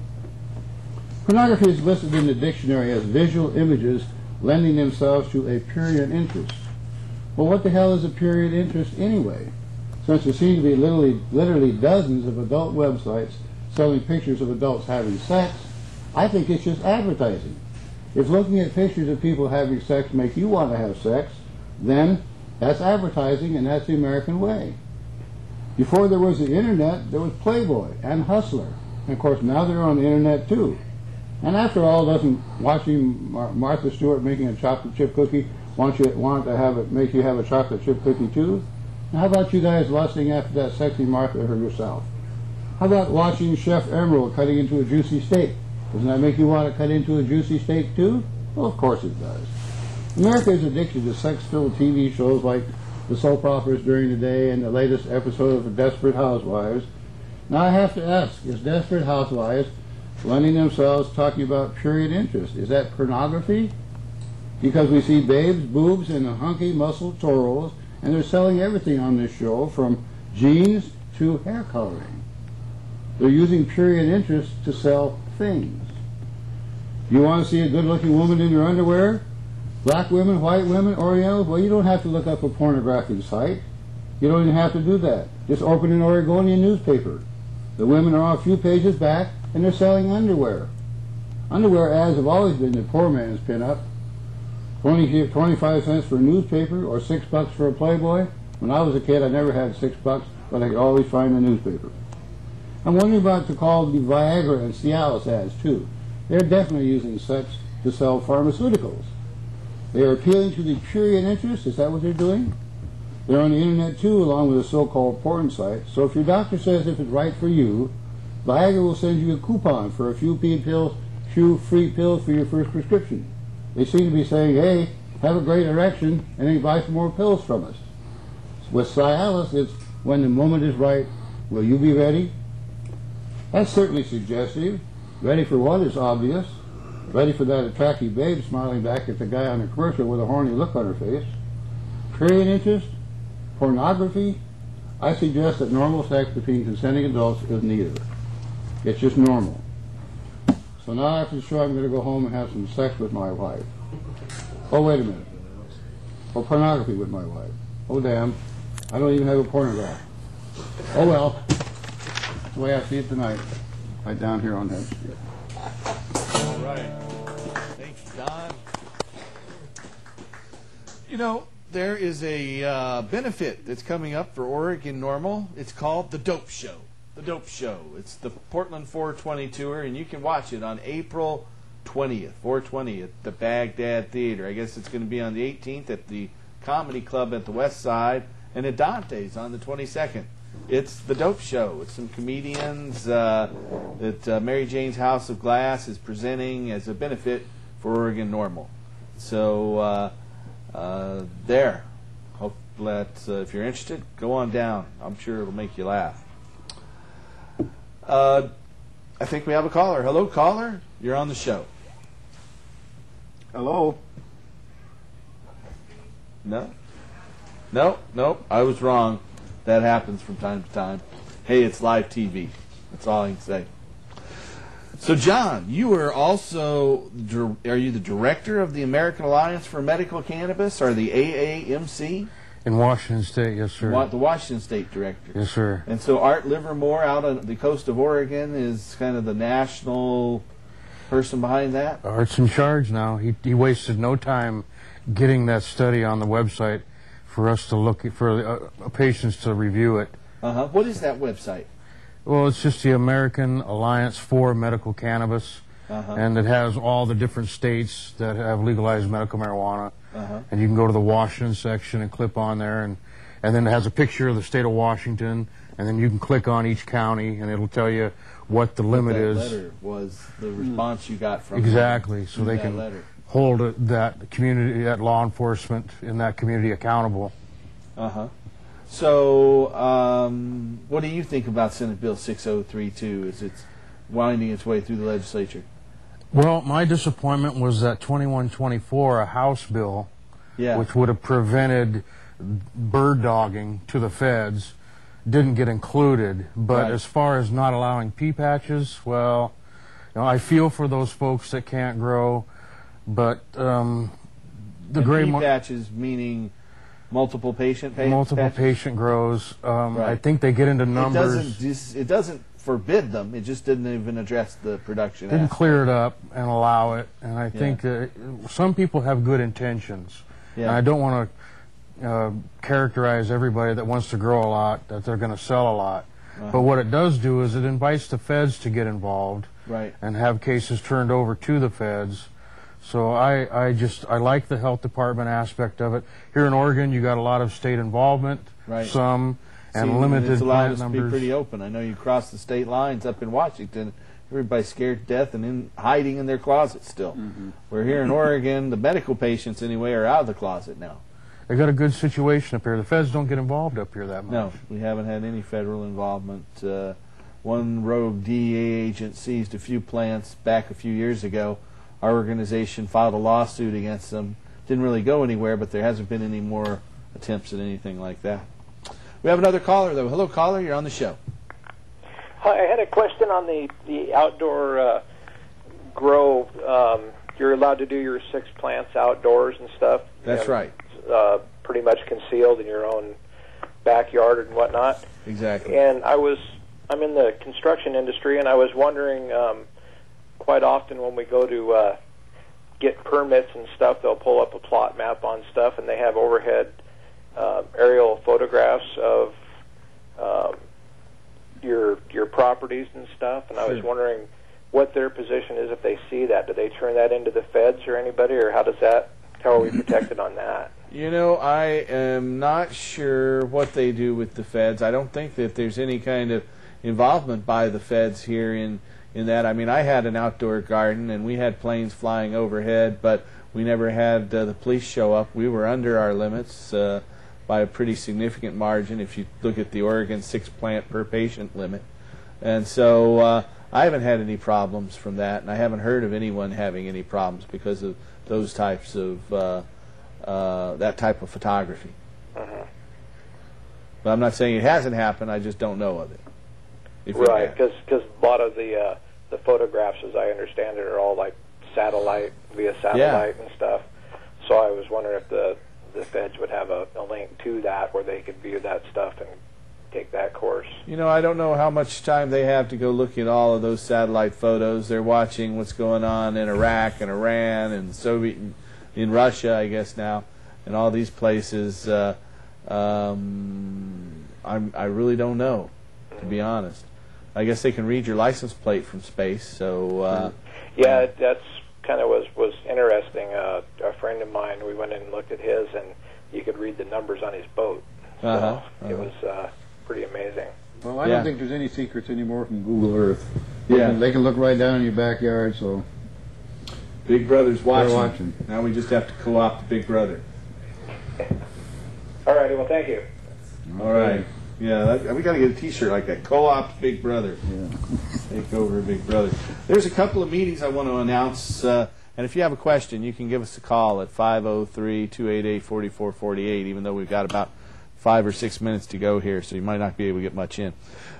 Pornography is listed in the dictionary as visual images lending themselves to a period interest. Well, what the hell is a period interest anyway? Since there seem to be literally dozens of adult websites selling pictures of adults having sex, I think it's just advertising. If looking at pictures of people having sex make you want to have sex, then that's advertising, and that's the American way. Before there was the internet, there was Playboy and Hustler. And of course, now they're on the internet too. And after all, doesn't watching Martha Stewart making a chocolate chip cookie want to have it make you have a chocolate chip cookie too? And how about you guys lusting after that sexy Martha herself? How about watching Chef Emerald cutting into a juicy steak? Doesn't that make you want to cut into a juicy steak too? Well, of course it does. America is addicted to sex-filled TV shows like the soap operas during the day and the latest episode of Desperate Housewives. Now I have to ask, is Desperate Housewives lending themselves talking about period interest? Is that pornography? Because we see babes, boobs, and hunky muscled toros, and they're selling everything on this show from jeans to hair coloring. They're using period interest to sell things. You want to see a good-looking woman in her underwear? Black women, white women, Orientals? Well, you don't have to look up a pornographic site. You don't even have to do that. Just open an Oregonian newspaper. The women are a few pages back, and they're selling underwear. Underwear ads have always been the poor man's pinup. 25 cents for a newspaper or $6 for a Playboy. When I was a kid, I never had $6, but I could always find a newspaper. I'm wondering about the called the Viagra and Cialis ads, too. They're definitely using sex to sell pharmaceuticals. They are appealing to the period interest. Is that what they're doing? They're on the internet, too, along with a so-called porn site. So if your doctor says if it's right for you, Viagra will send you a coupon for a few free pills for your first prescription. They seem to be saying, hey, have a great erection, and then buy some more pills from us. With Cialis, it's when the moment is right, will you be ready? That's certainly suggestive. Ready for what is obvious. Ready for that attractive babe smiling back at the guy on the commercial with a horny look on her face. Period interest? Pornography? I suggest that normal sex between consenting adults is neither. It's just normal. So now after the show I'm going to go home and have some sex with my wife. Oh, wait a minute. Or pornography with my wife. Oh, damn. I don't even have a pornograph. Oh, well. That's the way I see it tonight. Right down here on Head Street. All right. Thanks, Don. You know, there is a benefit that's coming up for Oregon Normal. It's called The Dope Show. The Dope Show. It's the Portland 420 tour, and you can watch it on April 20th, 420 at the Baghdad Theater. I guess it's going to be on the 18th at the Comedy Club at the West Side, and at Dante's on the 22nd. It's The Dope Show. It's some comedians that Mary Jane's House of Glass is presenting as a benefit for Oregon Normal. So there. Hope that if you're interested, go on down. I'm sure it'll make you laugh. I think we have a caller. Hello, caller. You're on the show. Hello. No. I was wrong. That happens from time to time. Hey, it's live TV. That's all I can say. So, John, you are also, are you the director of the American Alliance for Medical Cannabis, or the AAMC? In Washington State, yes, sir. The Washington State director. Yes, sir. And so Art Livermore out on the coast of Oregon is kind of the national person behind that? Art's in charge now. He wasted no time getting that study on the website for us to look for patients to review it. What is that website? Well, it's just the American Alliance for Medical Cannabis, and it has all the different states that have legalized medical marijuana. And you can go to the Washington section and click on there, and then it has a picture of the state of Washington, and then you can click on each county, and it'll tell you what the limit is. That letter was the response you got from exactly, so they can hold that community, that law enforcement in that community accountable. So, what do you think about Senate Bill 6032 as it's winding its way through the legislature? Well, my disappointment was that 2124, a House bill, which would have prevented bird dogging to the feds, didn't get included. But as far as not allowing pea patches, well, you know, I feel for those folks that can't grow, but the gray pea patches meaning multiple patient patient grows. I think they get into numbers. It doesn't forbid them. It just didn't even address the production. Didn't aspect. clear it up and allow it. And I think some people have good intentions. Yeah. And I don't want to characterize everybody that wants to grow a lot that they're going to sell a lot. But what it does do is it invites the feds to get involved, right, and have cases turned over to the feds. So I like the health department aspect of it. Here in Oregon, you got a lot of state involvement, right, and limited it's allowed us numbers. to be pretty open. I know you cross the state lines up in Washington, everybody's scared to death and hiding in their closets still. Where here in Oregon, the medical patients anyway are out of the closet now. They got a good situation up here. The feds don't get involved up here that much. No, we haven't had any federal involvement. One rogue DEA agent seized a few plants back a few years ago. Our organization filed a lawsuit against them. Didn't really go anywhere, but there hasn't been any more attempts at anything like that. We have another caller, though. Hello, caller. You're on the show. Hi, I had a question on the outdoor grow. You're allowed to do your 6 plants outdoors and stuff. That's right. Pretty much concealed in your own backyard and whatnot. Exactly. And I'm in the construction industry, and I was wondering, quite often when we go to get permits and stuff, they'll pull up a plot map on stuff, and they have overhead aerial photographs of your properties and stuff. And I was wondering what their position is if they see that. Do they turn that into the feds or anybody, or how are we protected on that? You know, I am not sure what they do with the feds. I don't think that there's any kind of involvement by the feds here in that. I mean, I had an outdoor garden, and we had planes flying overhead, but we never had the police show up. We were under our limits by a pretty significant margin if you look at the Oregon 6 plant per patient limit. And so I haven't had any problems from that, and I haven't heard of anyone having any problems because of those types of that type of photography. But I'm not saying it hasn't happened. I just don't know of it. Right, because a lot of the photographs, as I understand it, are all like via satellite and stuff. So I was wondering if the feds would have a link to that where they could view that stuff and take that course. You know, I don't know how much time they have to go look at all of those satellite photos. They're watching what's going on in Iraq and Iran and Soviet, in Russia, I guess now, and all these places. I really don't know, to be honest. I guess they can read your license plate from space. So yeah, that's kind of was interesting. A friend of mine, we went in and looked at his, and you could read the numbers on his boat. So it was pretty amazing. Well, I don't think there's any secrets anymore from Google Earth. Yeah, they can look right down in your backyard. So Big Brother's watching. Now we just have to co-opt Big Brother. All righty. Well, thank you. All right. Yeah, we got to get a T-shirt like that. Co-opt Big Brother. Yeah. Take over Big Brother. There's a couple of meetings I want to announce, and if you have a question, you can give us a call at 503-288-4448. Even though we've got about 5 or 6 minutes to go here, so you might not be able to get much in.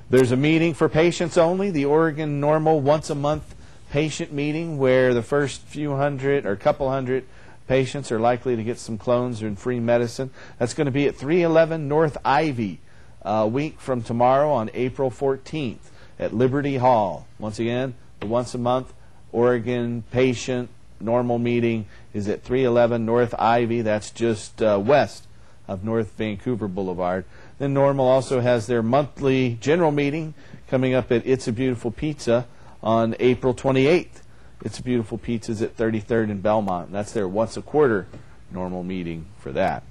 There's a meeting for patients only, the Oregon Normal once-a-month patient meeting, where the first few hundred or couple hundred patients are likely to get some clones and free medicine. That's going to be at 311 North Ivy, a week from tomorrow on April 14th at Liberty Hall. Once again, the once-a-month Oregon patient normal meeting is at 311 North Ivy. That's just west of North Vancouver Boulevard. Then Normal also has their monthly general meeting coming up at It's a Beautiful Pizza on April 28th. It's a Beautiful Pizza's at 33rd and Belmont. That's their once-a-quarter normal meeting for that.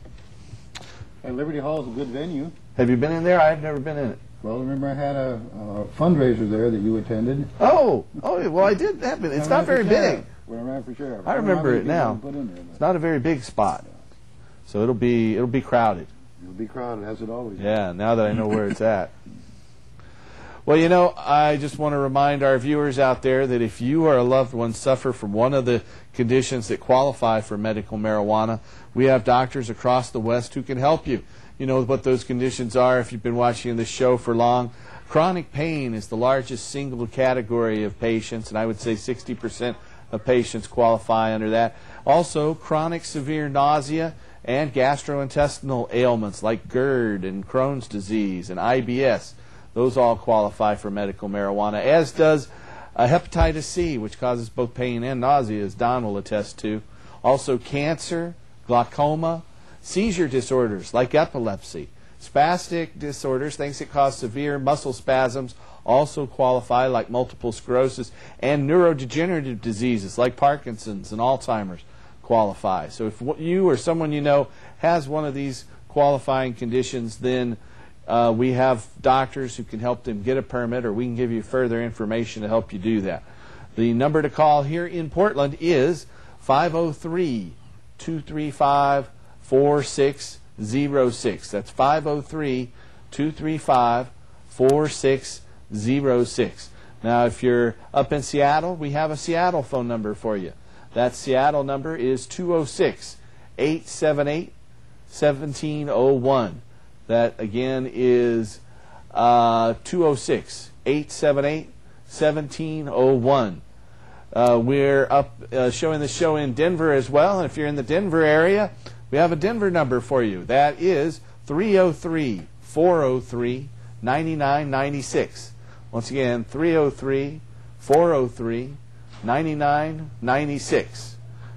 And Liberty Hall is a good venue. Have you been in there? I've never been in it. Well, remember I had a fundraiser there that you attended. Oh, well, I did happen. It's not very big. When I ran for sheriff. I remember it now. It's not a very big spot, so it'll be crowded. It'll be crowded, as it always is. Yeah, now that I know where it's at. Well, you know, I just want to remind our viewers out there that if you or a loved one suffer from one of the conditions that qualify for medical marijuana, we have doctors across the West who can help you. You know what those conditions are if you've been watching this show for long. Chronic pain is the largest single category of patients, and I would say 60% of patients qualify under that. Also, chronic severe nausea and gastrointestinal ailments like GERD and Crohn's disease and IBS. Those all qualify for medical marijuana, as does hepatitis C, which causes both pain and nausea, as Don will attest to. Also cancer, glaucoma, seizure disorders like epilepsy, spastic disorders, things that cause severe muscle spasms, also qualify, like multiple sclerosis, and neurodegenerative diseases like Parkinson's and Alzheimer's qualify. So if you or someone you know has one of these qualifying conditions, then we have doctors who can help them get a permit, or we can give you further information to help you do that. The number to call here in Portland is 503-235-4606. That's 503-235-4606. Now, if you're up in Seattle, we have a Seattle phone number for you. That Seattle number is 206-878-1701. That, again, is 206-878-1701. We're up showing the show in Denver as well, and if you're in the Denver area, we have a Denver number for you. That is 303-403-9996. Once again, 303-403-9996.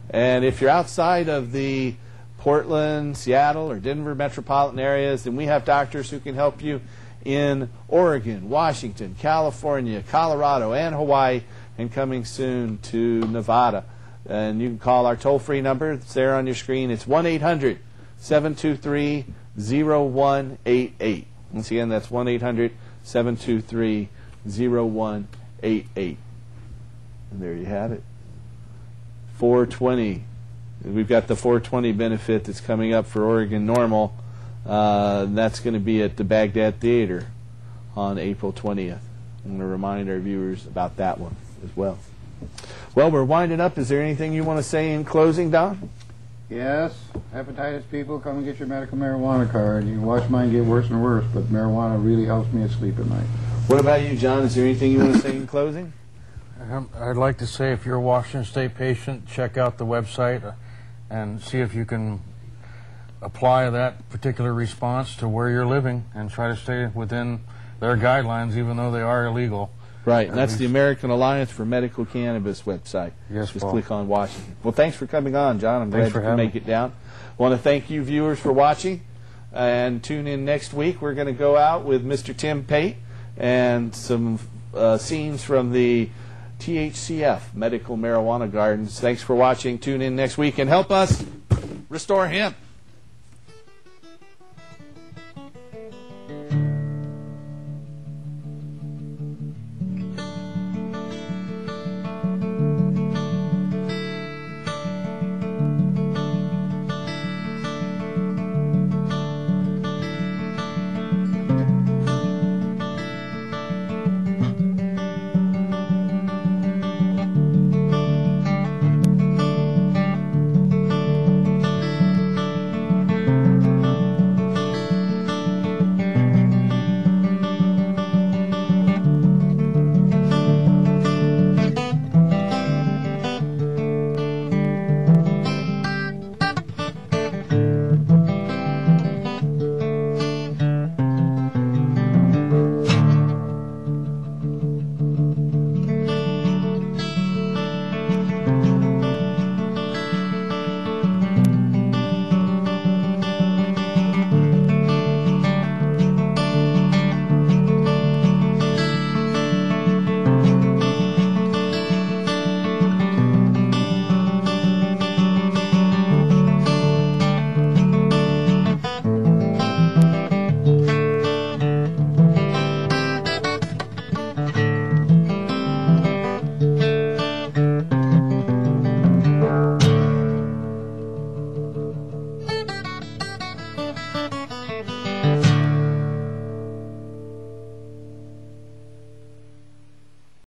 And if you're outside of the Portland, Seattle, or Denver metropolitan areas, then we have doctors who can help you in Oregon, Washington, California, Colorado, and Hawaii, and coming soon to Nevada. And you can call our toll-free number. It's there on your screen. It's 1-800-723-0188. Once again, that's 1-800-723-0188. And there you have it. 420. We've got the 420 benefit that's coming up for Oregon Normal. That's going to be at the Baghdad Theater on April 20th. I'm going to remind our viewers about that one as well. Well, we're winding up. Is there anything you want to say in closing, Don? Yes. Hepatitis people, come and get your medical marijuana card. You can watch mine get worse and worse, but marijuana really helps me sleep at night. What about you, John? Is there anything you want to say in closing? I'd like to say, if you're a Washington State patient, check out the website and see if you can apply that particular response to where you're living and try to stay within their guidelines, even though they are illegal. Right, and that's the American Alliance for Medical Cannabis website. Yes, just Paul. click on Washington. Well, thanks for coming on, John. I'm glad you could make it down. I want to thank you, viewers, for watching, and tune in next week. We're going to go out with Mr. Tim Pate and some scenes from the THCF Medical Marijuana Gardens. Thanks for watching. Tune in next week and help us restore hemp.